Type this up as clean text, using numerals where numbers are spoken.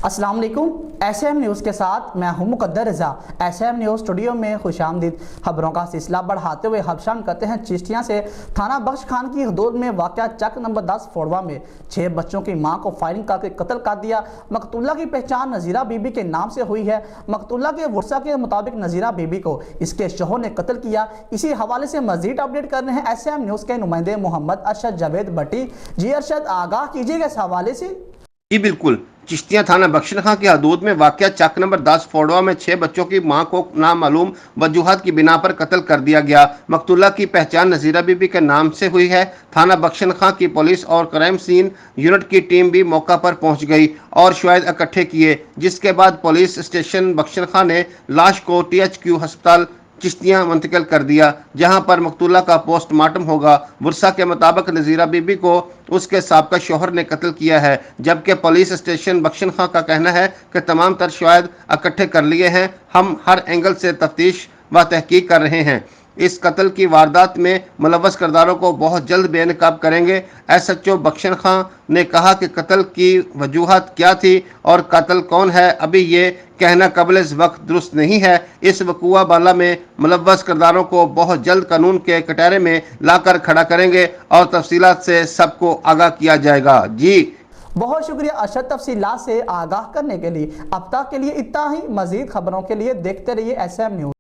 अस्सलाम वालेकुम। SM news के साथ मैं हूं मुकद्दर रज़ा। SM न्यूज़ स्टूडियो में खुशामदीद। खबरों का सिलसिला बढ़ाते हुए हबशान करते हैं चिश्तियाँ से। थाना बख्श खान की हदूद में वाक़या चक नंबर 10 फोड़वा में 6 बच्चों की मां को फायरिंग करके कत्ल कर दिया। मकतूला की पहचान नज़ीरा बीबी के नाम से हुई है। मकतूला के वर्सा के मुताबिक नज़ीरा बीबी को इसके शोहर ने कत्ल किया। इसी हवाले से मजीद अपडेट कर रहे हैं SM न्यूज़ के नुमाइंदे मोहम्मद अरशद जावेद भट्टी। जी अरशद, आगाह कीजिएगा इस हवाले से। जी बिल्कुल। चिश्तियां थाना बख्श खां की हदूद में वाक़या चक नंबर 10 फोड़वा में 6 बच्चों की मां को नामालूम वजूहात की बिना पर कत्ल कर दिया गया। मकतूला की पहचान नज़ीरा बीबी के नाम से हुई है। थाना बख्श खां की पुलिस और क्राइम सीन यूनिट की टीम भी मौका पर पहुंच गई और शवाहिद इकट्ठे किए, जिसके बाद पुलिस स्टेशन बख्श खां ने लाश को THQ अस्पताल चिश्तियां मुंतकिल कर दिया, जहां पर मकतूला का पोस्टमार्टम होगा। वर्सा के मुताबिक नज़ीरा बीबी को उसके साबका शोहर ने कत्ल किया है, जबकि पुलिस स्टेशन बख्श खां का कहना है कि तमाम तर शवाहिद इकट्ठे कर लिए हैं। हम हर एंगल से तफ्तीश व तहकीक कर रहे हैं। इस कत्ल की वारदात में मुलव्वस किरदारों को बहुत जल्द बेनकाब करेंगे। SHO बख्श खां ने कहा कि कत्ल की वजूहात क्या थी और कत्ल कौन है, अभी ये कहना कबल वक्त दुरुस्त नहीं है। इस वकूआ बाला में मुलव्वस किरदारों को बहुत जल्द कानून के कटहरे में लाकर खड़ा करेंगे और तफसीलात से सबको आगाह किया जाएगा। जी बहुत शुक्रिया अरशद, तफसीलात से आगाह करने के लिए। अब तक के लिए इतना ही। मजीद खबरों के लिए देखते रहिए SM न्यूज़।